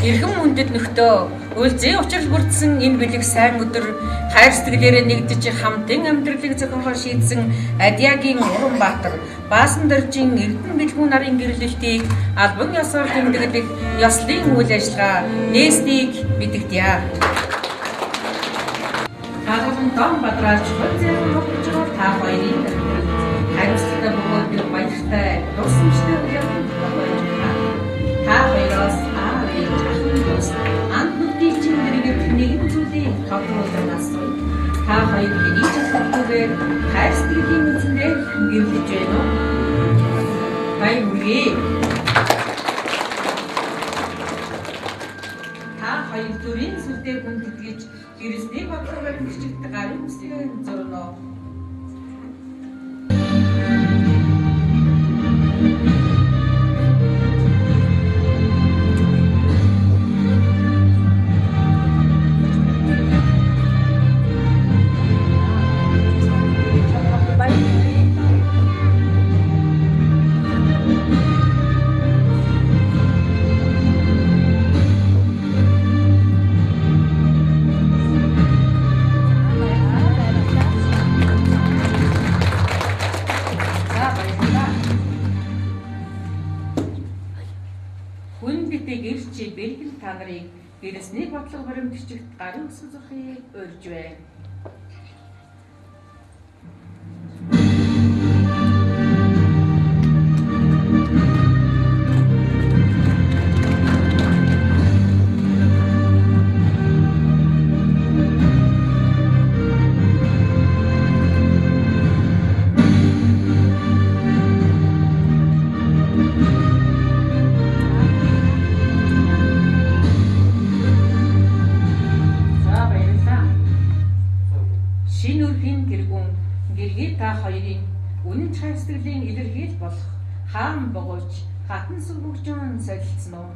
Эрхэм хүндэт нөхдөө үлзий учрал бүрдсэн энэ бэлэг сайн өдөр хайр сэтгэлээрээ нэгдэж хамтын амьдралыг зохиохоор шийдсэн Адягийн Уранбаатар Баасан доржийн Эрдэнэ бэлгүүн нарын гэрлэлтийг албан ёсоор тэмдэглэх ёслын үйл ажиллагаа нээснийг мэдэгдэе. Таалан Дон Бадраач хөлзөөр хөвж байгаа та хоёрын хариуцлагатай бөгөөд баяртай тусламжтай үеийн та хоёроос анд нүдний чингэрээр нэгэн зүйлийг тодруулан асууя. Та хоёр миний чөлөөгээр хайр сэтгэлийн үзэндээ гэрлэж байна уу? Баяр хүргэе. Та хоёр төрийн сүлдээ хүндэтгэж гэрэлсний бодлогоор бичигдэх гарын үсгийн зурно. Бэлгэн та нарыг гэрэлсний бодлого баримтчигт гарын үсэг зурхыг урьж байна. Та хоёрын үнэн хайр сэтгэлийн илэрхийлэл болох хаан богооч хатан сүлбөгчөн солилцсон уу?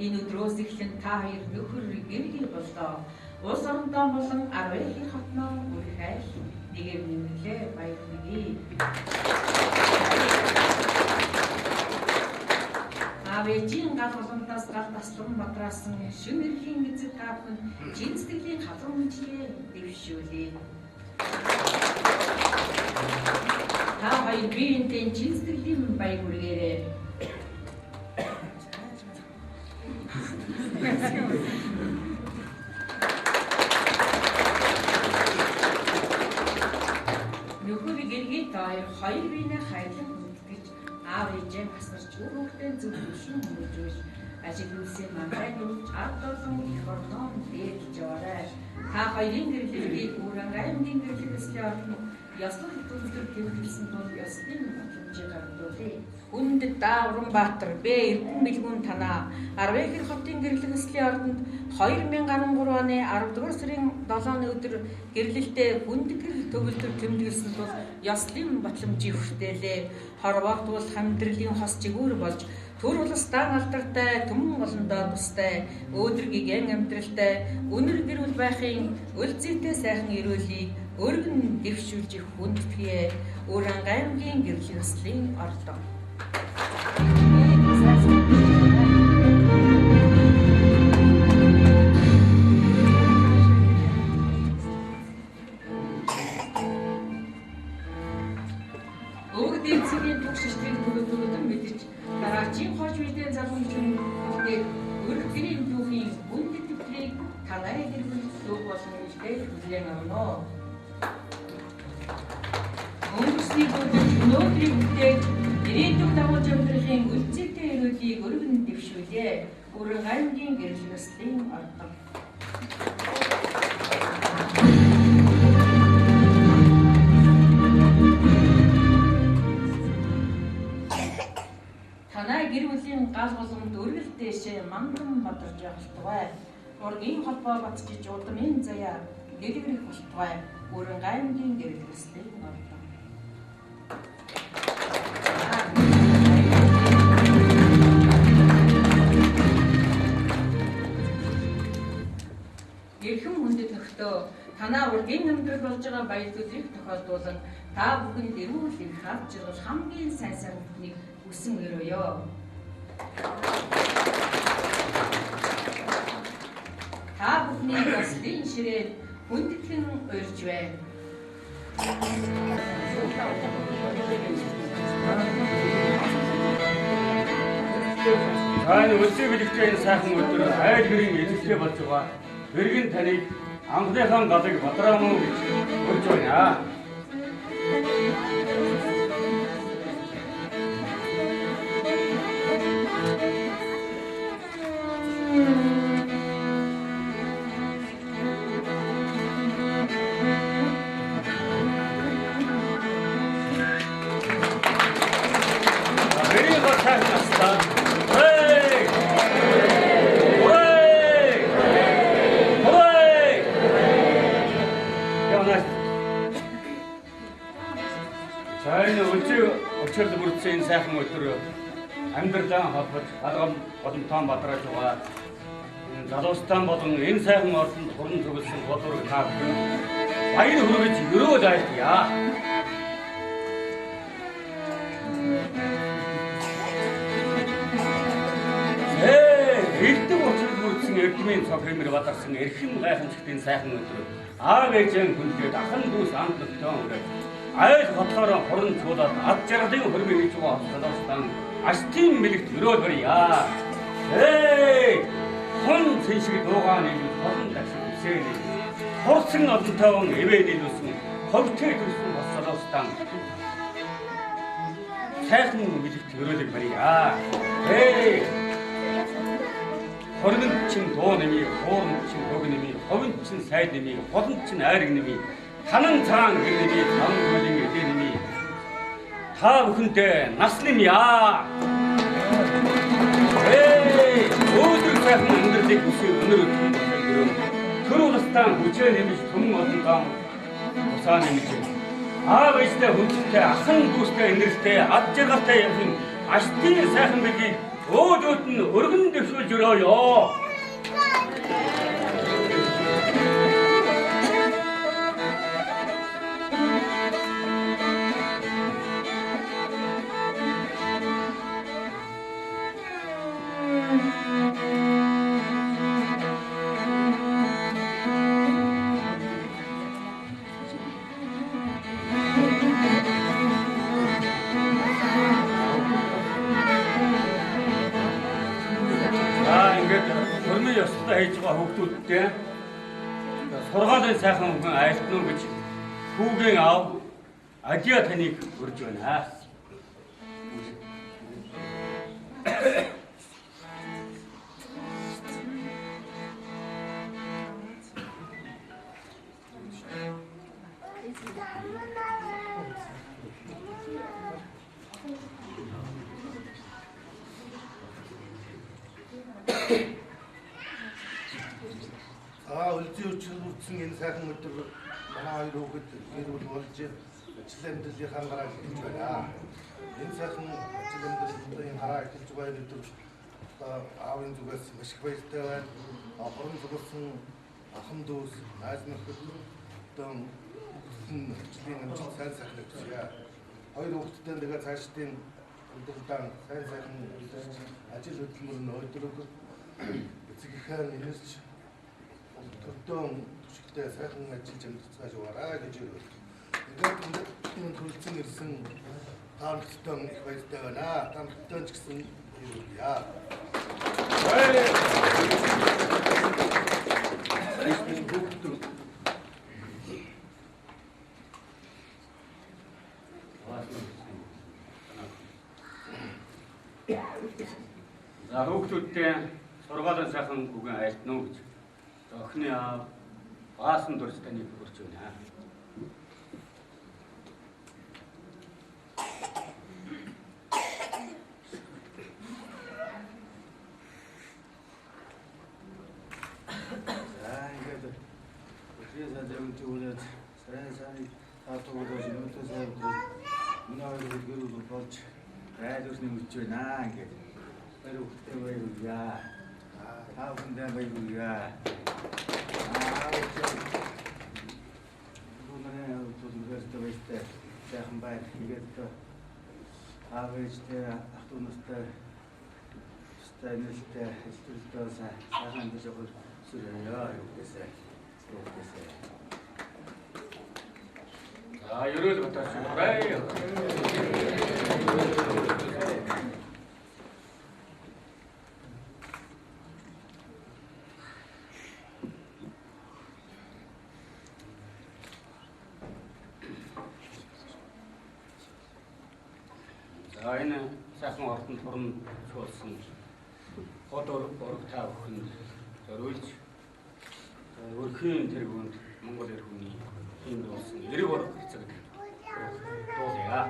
Энэ өдрөөс эхлэн та хоёр нөхөр гэргий боллоо. Улс орондоо болон 12 хотноо үргэлж нэгэв нэмлээ баяр хүргэе. Авэжийн гал боломтоос гал таслан бадраасан шин эрхийн эзэг та бүхэн чин сэтгэлийн халуун мэдлэгээ дэвшүүлээ. Та хоёр биеийн чин сэтгэлийн баяр хүргэе. Нөхөр гэргий хоёр биенээ хайлан хүндэтгэж аав ээжээ хасарч үр хөвгтөө зөв хөшин хүмүүжүүлж ажил үйлсээ мандайг өгч ард олон их орноо дээлж яваарай. Та хоёрын гэрлэлийг Уран аймгийн гэрлэл ёслын ордонд ёслол хөтөлбөр тэмдэглэсэн тул ёслын хэмжээ гардуулъя. Хүндэт Уранбаатар Б Эрдэнэ бэлгүүн танаа 12 хотын гэрлэл ёслын ордонд 2013 оны 10-р сарын 7-ны өдөр гэрлэлтэд хүндэтгэл төгөлдөр тэмдэглэсэн тул ёслын батламжийг хүртээлээ. Хорвоогт бол хамтрлын хос жигүүр болж төр улс дан алдартай түмэн олондоо тустай өөдрөгийн амьдралтай өнөр гэрүүл байхын үлзийтэй сайхан эрүүлийг өргөн дэвшүүлж хүндтгэе. Уран аймгийн гэрлэл ёслын ордон. Өнгөрсний өнөөдрийн бүтээл ирээдүйн дагуулж амьдрахын үлцэгтэй эрүүлгийг өргөн дэвшүүлээ. Уран аймгийн гэрлэл ёслын ордон. гэр бүлийн гал боломд өргөл дэшээ мандан бадарж явалтугай. Ургийн холбоо батжиж удмын заяа дэлгэрэх болтугай. Өрөн гаймгийн гэрэлслийн ордон. Гэрхэн хүндэт нөхдөө танаа ургийн амьдрал болж байгаа баяр төслийг тохиолдуулан та бүхэнд эрүүл их авч жаргал хамгийн сайн бүхнийг хүсэн өрөөё. Та бүхний гослын ширээ хүндэтгэн урьж байна. Таны өсөй бэлэгтэй сайхан өдөр айл гэрийн эзэлтэй болж байгаа. Хэргэн таныг анхныхаа галыг бадраамуу гэж урьж байна. Өчигдөр бүрдсэн сайхан өдөр амьдралаа холбож алгам боломтон бадрааж байгаа. Залуустан болон энэ сайхан орчинд хуран төгөлсөн бодвор та бүхэн баяр хүргэж өрөө дайлтгая. Эрдэм өчигдөр бүрдсэн эрдмийн цог хэмээр бадарсан эрхэм гайхамшигтын сайхан өдөр аав ээжийн хүндэд ахан дүүс амт нөхтөн өрөө айл хотоор хорон цуулаад ад жаргалын хөрмийг хийж байгаа залуустан аштын мэлэгт өрөөл барья. Хон цэшиг дуугаа нийлүүлж хорон дагшиг үсээ хорсон олонтойгон эвээ нийлүүлсэн ховтэй төрсөн бас залуустан сайхан мэлэгт өрөөлөг барья. Хорон чин дуу нэмий, хоорон чин дог нэмий, ховын чин сайд нэмий, холон чин айраг нэмий, танан цагаан гэр нэмий, таван гүлийн эдээ нэмий, та бүхэндээ нас нэмья. Өөдөр сайхан амьдралыг хүсээ өнөр өдрийн төлөв. Төр улстан хүчээ нэмж түмэн олонтон усаа нэмж. Аав ээжтэй хүндэтэй ахан дүүстэй энэртэй ад жаргалтай явсан аштын сайхан бэлгийг өөдөөд нь өргөн дэвшүүлж өрөөё. Хийж байгаа хүүхдүүдтэй сургаалын сайхан хүн айлтнуу гэж хүүгийн аав Адиа таныг урьж байна. Үлзий энэ сайхан өдөр манай хоёр хүүхэд гэрүүл болж ажил амьдралынхаа гараа эхэлж байна. Энэ сайхан ажил амьдралын гараа эхэлж байгаа өдөр аавын зүгээс маш их баяртай байна. Хорон зүгсэн ахын дүүс, найз нөхөд одоо ажлын амжилт сайн сайхан өгсөе. Хоёр хүүхэдтэй тэгээ цаашдын өдрөдөө сайн сайхан ажил хөдөлмөр нь өдрөг эцэгийнхээ нэрч төрдөн түшигтэй сайхан ажиллаж амьдцгааж яваарай гэж өгөөд. Тэгээд төлцөн ирсэн таамагтай их баяртай байна. Таамагтай ч гэсэн юуя. За хүүхдүүдтэй сургаалын сайхан бүхэн айлтнаа гэж. Охины аав баасан дурс таныг хүрч байна. гэрүүл болж айлс нэмж байна ингээд. Баяр хүртэл баярлалаа. Та бүхэндээ баярлалаа. University байстай сайхан байр ингээд авэжтэй автоностой стайнэлтэй стилтэй сайхан дэжгэл сүрээ юу гэсэн. За ерөөл баташ бай. За энэ сайхан ордонд хорн суулсан гол ураг та бүхэнд зориулж өрхийн тэргуунд Монгол эр хүний энд болсон эрэг ураг хэцэг дуулъя.